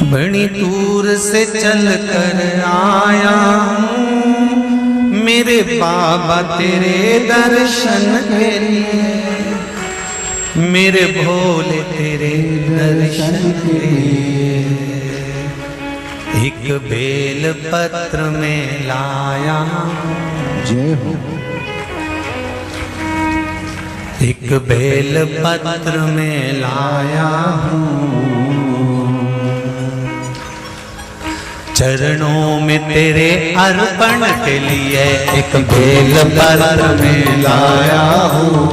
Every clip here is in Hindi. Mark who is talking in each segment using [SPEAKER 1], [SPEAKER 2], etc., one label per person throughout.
[SPEAKER 1] बड़ी दूर से चल कर आया हूँ मेरे बाबा तेरे दर्शन के लिए, मेरे भोले तेरे दर्शन के लिए। एक बेल पत्र में लाया
[SPEAKER 2] जय हो।
[SPEAKER 1] एक बेल पत्र में लाया हूँ, चरणों में तेरे अर्पण के लिए। एक बेल पत्र में लाया हूँ,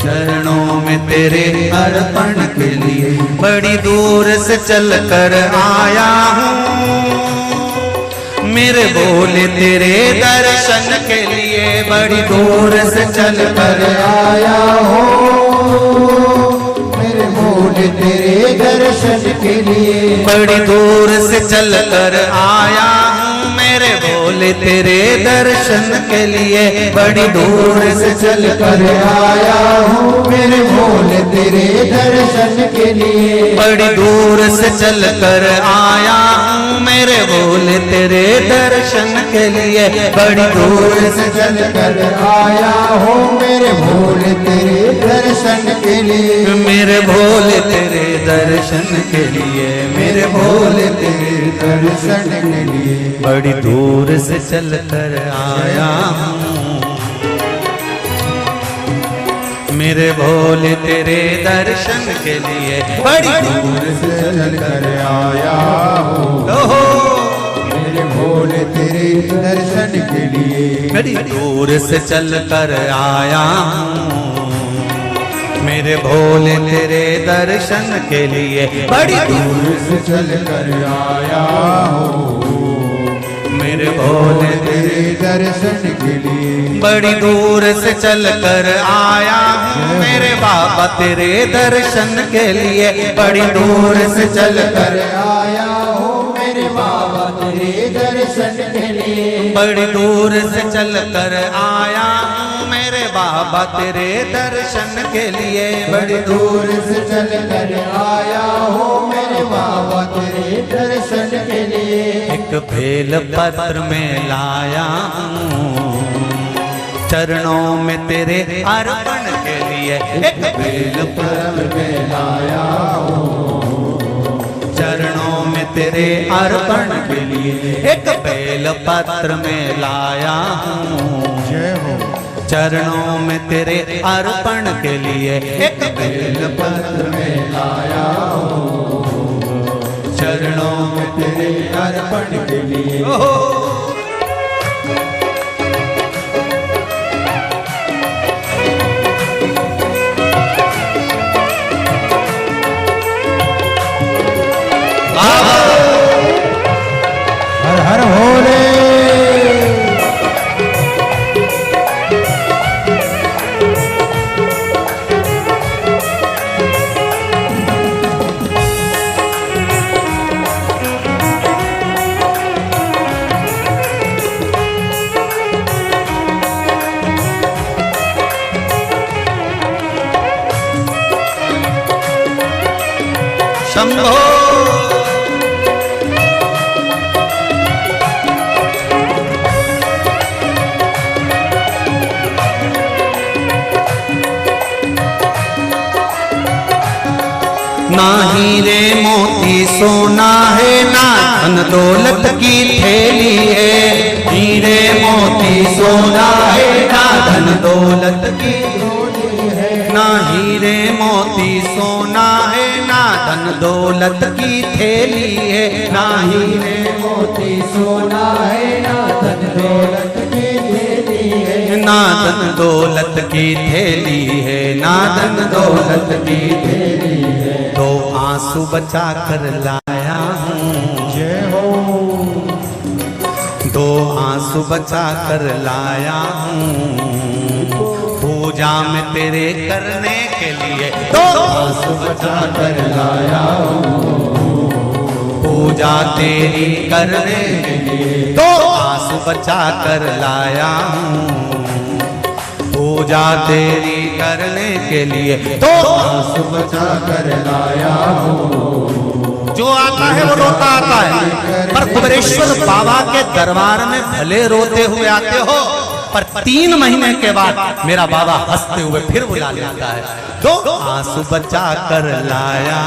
[SPEAKER 1] चरणों में तेरे अर्पण के लिए। बड़ी दूर से चल कर आया हूँ मेरे भोले तेरे दर्शन के लिए। बड़ी दूर से चल कर आया हूँ
[SPEAKER 2] मेरे भोले तेरे दर्शन के लिए।
[SPEAKER 1] बड़ी दूर से चल कर आया हूँ मेरे भोले तेरे दर्शन के लिए। बड़ी दूर से चल कर
[SPEAKER 2] आया हूँ मेरे भोले तेरे दर्शन के लिए।
[SPEAKER 1] बड़ी दूर से चल कर आया हूँ मेरे भोले तेरे दर्शन के लिए। बड़ी दूर
[SPEAKER 2] से चल कर आया हूँ मेरे भोले तेरे दर्शन के लिए।
[SPEAKER 1] मेरे भोले तेरे दर्शन के लिए, मेरे भोले तेरे
[SPEAKER 2] दर्शन के लिए।
[SPEAKER 1] बड़ी दूर से चल कर आया हूँ मेरे भोले तेरे दर्शन के लिए। बड़ी
[SPEAKER 2] दूर से चल कर आया हूँ मेरे भोले तेरे दर्शन के लिए।
[SPEAKER 1] बड़ी दूर से चल कर आया हूँ मेरे भोले तेरे दर्शन के लिए। बड़ी
[SPEAKER 2] दूर से चल कर आया हूँ
[SPEAKER 1] मेरे भोले
[SPEAKER 2] तेरे दर्शन के लिए।
[SPEAKER 1] बड़ी दूर से चल कर आया हूँ मेरे बाबा तेरे दर्शन के लिए। बड़ी दूर से चल कर
[SPEAKER 2] आया हूँ मेरे बाबा तेरे दर्शन के लिए।
[SPEAKER 1] बड़ी दूर से चल कर आया हूँ मेरे बाबा तेरे दर्शन के लिए। बड़ी
[SPEAKER 2] दूर से चल कर आया हूँ मेरे बाबा तेरे दर्शन के लिए।
[SPEAKER 1] एक बेल पत्र में लाया हूँ चरणों में तेरे अर्पण के लिए। एक बेल
[SPEAKER 2] पत्र में लाया हूँ
[SPEAKER 1] चरणों में तेरे अर्पण के लिए। एक बेल पत्र में लाया हूँ
[SPEAKER 2] जय हो।
[SPEAKER 1] चरणों में तेरे अर्पण के लिए। एक
[SPEAKER 2] बेल पत्र में लाया हूँ चरणों में तेरे अर्पण के लिए। हर हर भोले।
[SPEAKER 1] शंभो ना हीरे मोती सोना है ना धन दौलत की थैली है। हीरे मोती सोना है ना धन दौलत की ना हीरे मोती सोना है ना धन दौलत की थैली है। ना हीरे
[SPEAKER 2] मोती सोना है ना धन दौलत की थैली है।
[SPEAKER 1] ना धन दौलत की थैली है, ना धन दौलत की थैली है। दो आंसू बचा कर लाया हूँ
[SPEAKER 2] जय हो।
[SPEAKER 1] दो आंसू बचा कर लाया हूँ पूजा में तेरे करने के लिए। दो
[SPEAKER 2] आंसू बचा कर लाया हूँ
[SPEAKER 1] पूजा तेरी करने के लिए। दो आंसू बचा कर लाया हूँ पूजा तेरी करने के लिए। दो
[SPEAKER 2] आंसू बचा कर लाया हूँ
[SPEAKER 1] आता है वो रोता आता है, पर कुबेरेश्वर बाबा के दरबार में भले रोते हुए आते हो, पर 3 महीने के बाद मेरा बाबा हंसते हुए फिर बुला लेता है। 2 आंसू बचा कर लाया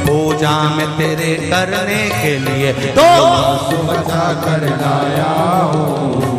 [SPEAKER 1] पूजा में तेरे करने के लिए, 2
[SPEAKER 2] आंसू बचा कर लाया हूँ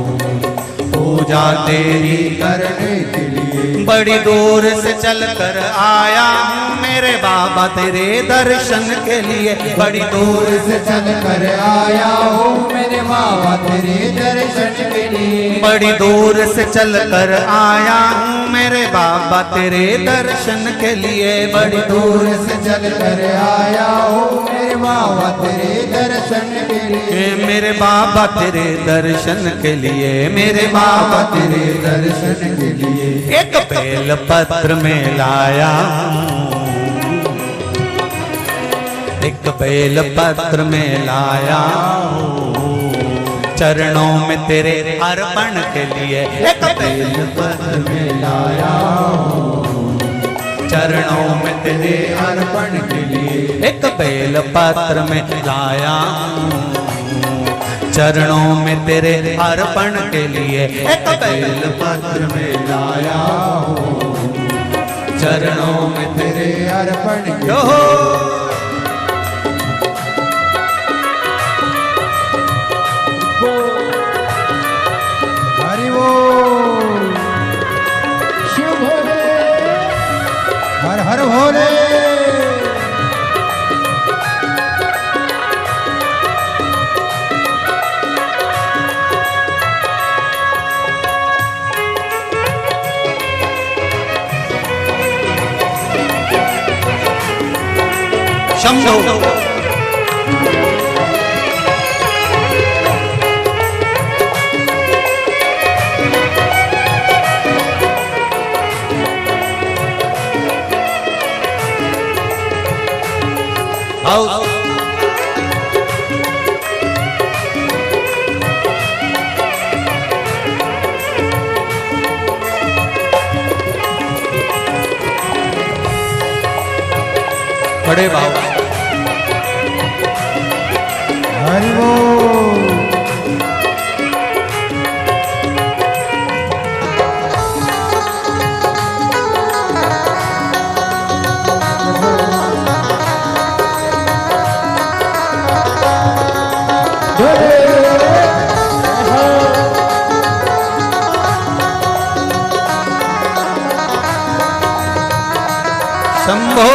[SPEAKER 1] पूजा तेरी
[SPEAKER 2] करने के लिए।
[SPEAKER 1] बड़ी दूर से चल कर आया हूँ मेरे बाबा तेरे दर्शन के लिए, बड़ी दूर
[SPEAKER 2] से चल कर आया हूँ मेरे बाबा तेरे दर्शन के लिए।
[SPEAKER 1] बड़ी दूर से चल कर आया हूँ मेरे बाबा तेरे दर्शन के लिए, बड़ी
[SPEAKER 2] दूर से चल कर आया हूँ मेरे बाबा तेरे दर्शन के लिए।
[SPEAKER 1] मेरे बाबा तेरे दर्शन के लिए, मेरे
[SPEAKER 2] बाबा तेरे दर्शन के लिए।
[SPEAKER 1] एक बेल पत्र में लाया, एक बेल पत्र में लाया चरणों में तेरे अर्पण के लिए, एक बेल पत्र में लाया चरणों में तेरे
[SPEAKER 2] अर्पण के लिए।
[SPEAKER 1] एक बेल पत्र में लाया चरणों में तेरे अर्पण के लिए, एक बेल
[SPEAKER 2] पत्र में लाया हूँ चरणों में तेरे अर्पण के लिए। हरि बोल शिव भोले हर हर भोले।
[SPEAKER 1] शंभो बड़े बाबा
[SPEAKER 2] हरि बोल।
[SPEAKER 1] शंभो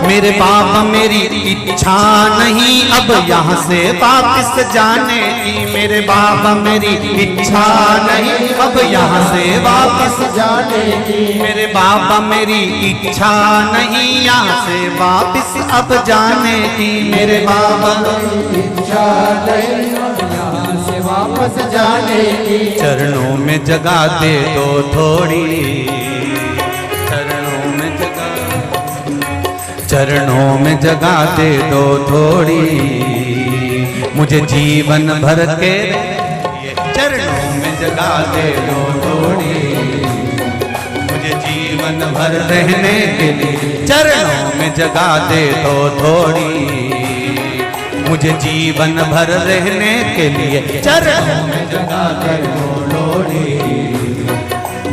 [SPEAKER 1] मेरे बाबा मेरी इच्छा नहीं अब यहाँ से वापस जाने की, मेरे बाबा मेरी इच्छा नहीं अब यहाँ से वापस
[SPEAKER 2] जाने की।
[SPEAKER 1] मेरे बाबा मेरी इच्छा नहीं यहाँ से वापस अब जाने की, मेरे बाबा
[SPEAKER 2] इच्छा नहीं यहाँ से वापस जाने की।
[SPEAKER 1] चरणों में जगह दे दो थोड़ी, चरणों में जगह दे दो थोड़ी, मुझे जीवन भर के चरणों में जगह दे दो थोड़ी, मुझे जीवन भर रहने के लिए चरणों में जगह दे दो थोड़ी, मुझे जीवन भर रहने के लिए चरणों में जगह दे दो थोड़ी,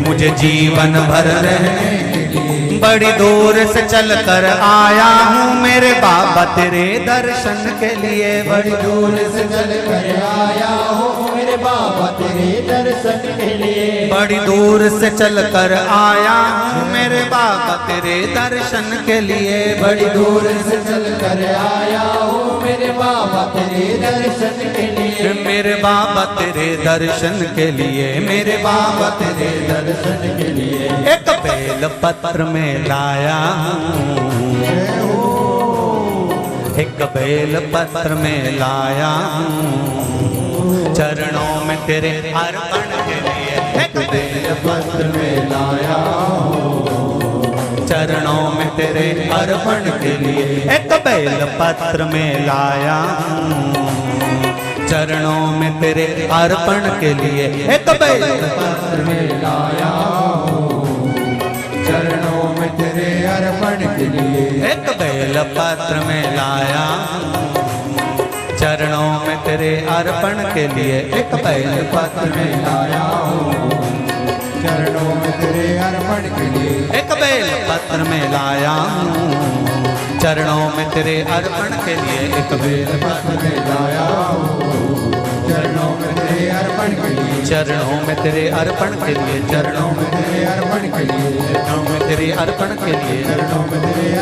[SPEAKER 1] मुझे जीवन भर रहने के लिए। बड़ी दूर से चल कर आया हूँ मेरे बाबा तेरे दर्शन के लिए, बड़ी दूर से चल कर आया हूँ मेरे बाबा तेरे दर्शन के लिए, बड़ी दूर से चल कर आया हूँ मेरे बाबा तेरे दर्शन के लिए, बड़ी दूर से चल कर आया हूँ मेरे बाबा तेरे दर्शन के लिए, मेरे बाबा तेरे दर्शन के लिए, मेरे बाबा तेरे दर्शन के लिए। एक बेल पत्र में लाया हूँ एक बेल पत्र में लाया हूँ चरणों में तेरे अर्पण के लिए। एक बेल
[SPEAKER 2] पत्र में लाया हूँ
[SPEAKER 1] चरणों में तेरे अर्पण के लिए। एक बेल पत्र में लाया हूँ चरणों में तेरे अर्पण के लिए। एक बेल
[SPEAKER 2] पत्र में लाया हूँ चरणों में तेरे अर्पण के लिए।
[SPEAKER 1] एक बेल पत्र में लाया चरणों में तेरे अर्पण के लिए। एक बेल पत्र में
[SPEAKER 2] लाया हूँ चरणों में तेरे अर्पण के लिए।
[SPEAKER 1] एक बेल पत्र में लाया चरणों में तेरे अर्पण के लिए। एक बेल
[SPEAKER 2] पत्र में लाया हूँ चरणों में तेरे अर्पण के लिए।
[SPEAKER 1] चरणों में तेरे अर्पण के लिए। चरणों
[SPEAKER 2] में तेरे अर्पण के लिए।
[SPEAKER 1] में तेरे अर्पण के लिए।
[SPEAKER 2] चरणों में तेरे